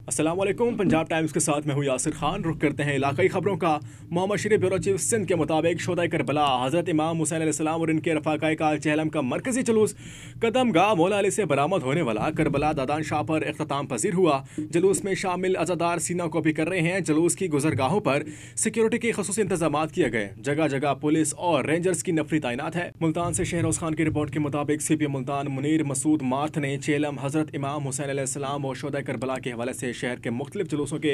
अस्सलाम वालेकुम। पंजाब टाइम्स के साथ मैं हूँ यासिर खान। रुख करते हैं इलाकाई खबरों का। मोहम्मद शरीफ ब्यूरो चीफ सिंध के मुताबिक शोदा करबला हज़रत इमाम हुसैन अलैहिस्सलाम और इनके रफ़ाक़ाए का चहलम का मरकज़ी जुलूस कदम गाह मौला अली से बरामद होने वाला करबला दादान शाह पर इख्तिताम पजीर हुआ। जुलूस में शामिल अज़ादार सीना को भी कर रहे हैं। जुलूस की गुजरगाहों पर सिक्योरिटी के खसूसी इंतजाम किए गए। जगह जगह पुलिस और रेंजर्स की नफरी तैनात है। मुल्तान से शहरोज खान की रिपोर्ट के मुताबिक CP मुल्तान मुनीर मसूद मार्थ ने चेलम हज़रत इमाम हुसैन अलैहिस्सलाम और शोदा करबला के हवाले से शहर के मुख्तलिफ जुलूसों के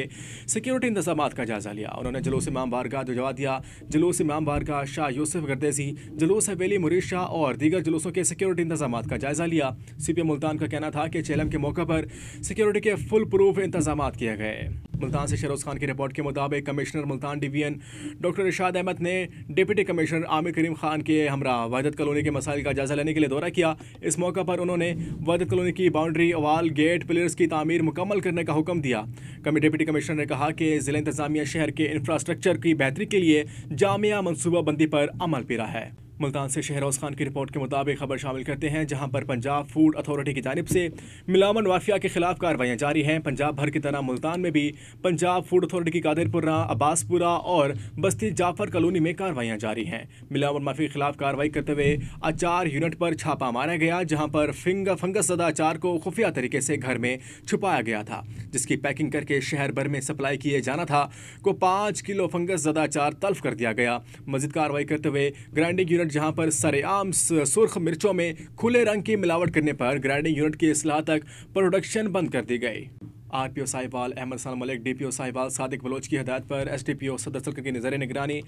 सिक्योरिटी इंतजाम का जायजा लिया। उन्होंने जुलूस इमाम बारगाह दुजवा दिया। जुलूस इमाम बारगाह शाह यूसुफ गर्देजी, जुलूस हवेली मुरीद शाह और दीगर जुलूसों के सिक्योरिटी इंतजाम का जायजा लिया। CP मुल्तान का कहना था कि चेलम के मौके पर सिक्योरिटी के फुल प्रूफ इंतजाम किए गए। मुल्तान से शहरोज खान की रिपोर्ट के मुताबिक कमिश्नर मुल्तान डिवीजन डॉक्टर इरशाद अहमद ने डिप्टी कमिश्नर आमिर करीम खान के हमरा वहदत कॉलोनी के मसाइल का जायजा लेने के लिए दौरा किया। इस मौका पर उन्होंने वहदत कॉलोनी की बाउंड्री, वाल, गेट, पिलर्स की तामीर मुकम्मल करने का हुक्म दिया। डिप्टी कमिश्नर ने कहा कि ज़िला इंतजामिया शहर के इंफ्रास्ट्रक्चर की बेहतरी के लिए जामिया मनसूबाबंदी पर अमल पेरा है। मुल्तान से शहरोज खान की रिपोर्ट के मुताबिक खबर शामिल करते हैं, जहां पर पंजाब फूड अथॉरिटी की जानिब से मिलावट माफिया के खिलाफ कार्रवाइयां जारी हैं। पंजाब भर की तरह मुल्तान में भी पंजाब फूड अथॉरिटी की कादिरपुरा, अब्बासपुरा और बस्ती जाफर कॉलोनी में कार्रवाइयां जारी हैं। मिलावट माफिया के खिलाफ कार्रवाई करते हुए अचार यूनिट पर छापा मारा गया, जहां पर फंगस ज़दा अचार को खुफिया तरीके से घर में छुपाया गया था, जिसकी पैकिंग करके शहर भर में सप्लाई किए जाना था। को 5 किलो फंगस ज़दा अचार तल्फ कर दिया गया। मजीद कार्रवाई करते हुए ग्राइंडिंग यूनिट, जहां पर सरेआम सुर्ख मिर्चों में खुले रंग की मिलावट करने पर ग्राइंडिंग यूनिट की इस्लाह तक प्रोडक्शन बंद कर दी गई। RPO साहिबाल अहमद सलाम मलिक, DPO साहिबाल सादिक बलोच की हदायत पर SDPO सदर सल्क की नज़र निगरानी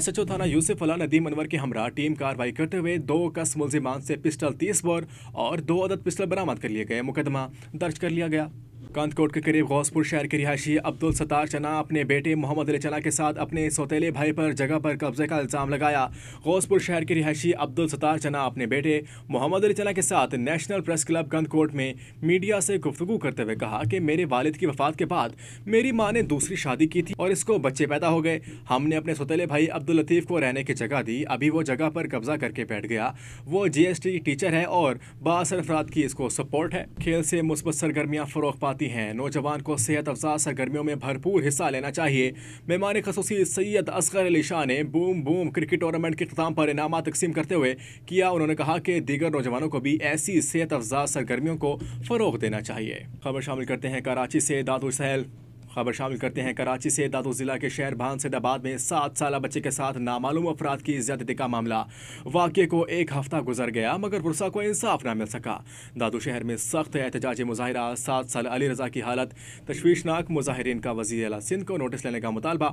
SHO थाना यूसुफ अला नदीम अनवर के हमरा टीम कार्रवाई करते हुए 2 कस मुलजिमान से पिस्टल 30 बोर और 2 अदद पिस्टल बरामद कर लिए गए। मुकदमा दर्ज कर लिया गया। कांतकोट के करीब गौसपुर शहर के रिहायशी अब्दुल सत्तार चना अपने बेटे मोहम्मद अली चना के साथ अपने सौतेले भाई पर जगह पर कब्जे का इल्ज़ाम लगाया। गौसपुर शहर के रिहायशी अब्दुल सत्तार चना अपने बेटे मोहम्मद अली चना के साथ नेशनल प्रेस क्लब कांतकोट में मीडिया से गुफ्तगू करते हुए कहा कि मेरे वालिद की वफात के बाद मेरी माँ ने दूसरी शादी की थी और इसको बच्चे पैदा हो गए। हमने अपने सौतेले भाई अब्दुल लतीफ़ को रहने की जगह दी। अभी वो जगह पर कब्जा करके बैठ गया। वो GST टीचर है और बासर अफराद की इसको सपोर्ट है। खेल से मुस्बत सरगर्मियाँ फ़रोग़ पाती हैं। नौजवान को सेहत अफजा सरगर्मियों में भरपूर हिस्सा लेना चाहिए। मेहमान खसूसी सैयद असगर अली शाह ने बूम बूम क्रिकेट टूर्नामेंट के इख्तिताम पर इनामात तकसीम करते हुए किया। उन्होंने कहा कि दीगर नौजवानों को भी ऐसी सेहत अफजा सरगर्मियों को फ़रोग़ देना चाहिए। खबर शामिल करते हैं कराची से दादू सहल। खबर शामिल करते हैं कराची से दादू ज़िला के शहर भान सैदाबाद में 7 साल बच्चे के साथ नामालूम अफराद की ज़्यादती का मामला। वाक़े को 1 हफ्ता गुजर गया मगर पुरसा को इंसाफ न मिल सका। दादू शहर में सख्त एहतजाजी मुजाहिरा। 7 साल अली रज़ा की हालत तशवीशनाक। मुजाहिरीन का वज़ीर आला सिंध को नोटिस लेने का मुतालबा।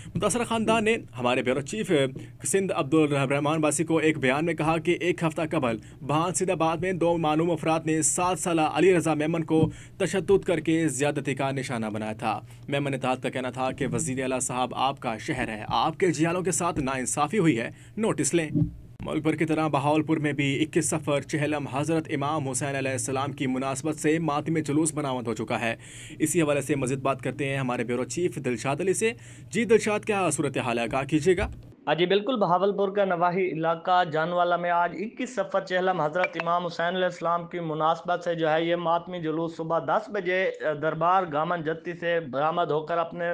मुतासरा ख़ानदान ने हमारे ब्यूरो चीफ सिंध अब्दुल रहमान बासी को एक बयान में कहा कि 1 हफ्ता कबल भान सैदाबाद में 2 मालूम अफराद ने 7 साल अली रज़ा मेमन को तशद्दुद करके ज़्यादती का निशाना बनाया था। मेमन इत्तेहाद का कहना था कि वज़ीर आला साहब आपका शहर है, आपके जियालों के साथ नाइंसाफ़ी हुई है, नोटिस लें। मुल्क भर की तरह बहावलपुर में भी 21 सफ़र चहलम हज़रत इमाम हुसैन अलैहिस्सलाम की मुनासबत से मातमी जुलूस बरामद हो चुका है। इसी हवाले से मज़ीद बात करते हैं हमारे ब्यूरो चीफ दिलशाद अली से। जी दिलशाद, क्या सूरत हाल है, क्या कीजिएगा? जी बिल्कुल, बहावलपुर का नवाही इलाका जानवाला में आज 21 सफ़र चहलम हज़रत इमाम हुसैन अलैहिस्सलाम की मुनासबत से जो है ये मातमी जुलूस सुबह 10 बजे दरबार गामन जत्ती से बरामद होकर अपने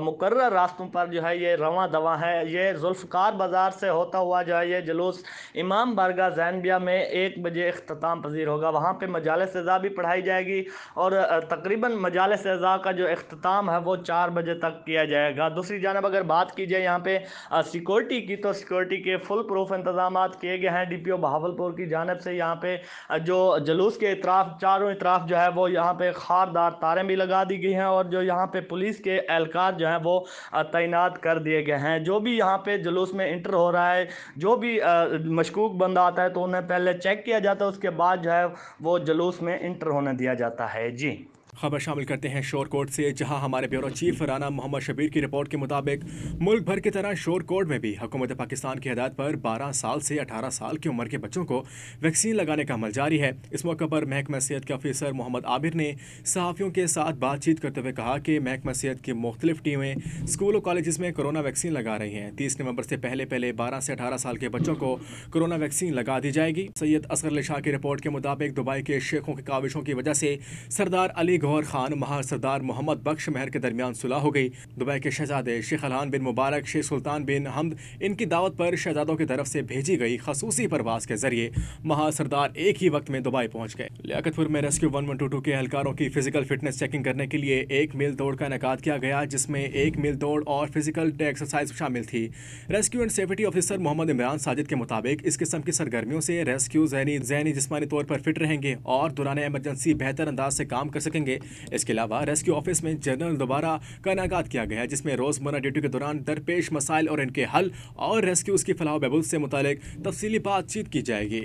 मुकर्रर रास्तों पर जो है ये रवां दवा है। ये जुल्फ़कार बाज़ार से होता हुआ जो है ये जुलूस इमाम बारगाह ज़ैनबिया में 1 बजे इख्तिताम पजीर होगा। वहाँ पर मजालिस अज़ा भी पढ़ाई जाएगी और तकरीबन मजालिस अज़ा का जो इख्तिताम है वो 4 बजे तक किया जाएगा। दूसरी जानब अगर बात की जाए यहाँ पे सिक्योरिटी की, तो सिक्योरिटी के फुल प्रूफ इंतजाम किए गए हैं। DPO बहावलपुर की जानब से यहाँ पे जो जुलूस के इतराफ चारों इतराफ जो है वो यहाँ पे खारदार तारें भी लगा दी गई हैं और जो यहाँ पे पुलिस के एहलकार जो हैं वो तैनात कर दिए गए हैं। जो भी यहाँ पे जुलूस में इंटर हो रहा है, जो भी मशकूक बंदा आता है तो उन्हें पहले चेक किया जाता है, उसके बाद जो है वो जुलूस में इंटर होने दिया जाता है। जी खबर शामिल करते हैं शोरकोट से, जहां हमारे ब्यूरो चीफ राना मोहम्मद शबीर की रिपोर्ट के मुताबिक मुल्क भर की तरह शोरकोट में भी हुकूमत पाकिस्तान की हदायत पर 12 साल से 18 साल की उम्र के बच्चों को वैक्सीन लगाने का अमल जारी है। इस मौके पर महकमा सेहत के अफसर मोहम्मद आबिर ने सहाफ़ियों के साथ बातचीत करते हुए कहा कि महकमा सेहत की मुख्तलिफ टीमें स्कूल और कॉलेज में कोरोना वैक्सीन लगा रही हैं। 30 नवंबर से पहले 12 से 18 साल के बच्चों को कोरोना वैक्सीन लगा दी जाएगी। सैयद असगर अली शाह की रिपोर्ट के मुताबिक दुबई के शेखों की काविशों की वजह से सरदार अली गौहर खान महार सरदार मोहम्मद बख्श महर के दरमियान सुलह हो गई। दुबई के शहजादे शेख अलहान बिन मुबारक शेख सुल्तान बिन हमद इनकी दावत पर शहजादों की तरफ से भेजी गई खसूसी परवाज के जरिए महार सरदार एक ही वक्त में दुबई पहुंच गए। लियाकतपुर में रेस्क्यू 1122 के एहलकारों की फिजिकल फिटनेस चेकिंग करने के लिए 1 मील दौड़ का इनेकाद किया गया, जिसमें 1 मील दौड़ और फिजिकल एक्सरसाइज शामिल थी। Rescue and safety officer Mohammad Imran Sajid के मुताबिक इस किस्म की सरगर्मियों से रेस्क्यू ज़हनी जिस्मानी तौर पर फिट रहेंगे और दौरान इमरजेंसी बेहतर अंदाज से काम कर सकेंगे। इसके अलावा रेस्क्यू ऑफिस में जनरल दोबारा का इनेकाद किया गया, जिसमें रोज़मर्रा ड्यूटी के दौरान दरपेश मसाइल और इनके हल और रेस्क्यूज़ की फलाह बहबूद से मुतालिक तफसीली बातचीत की जाएगी।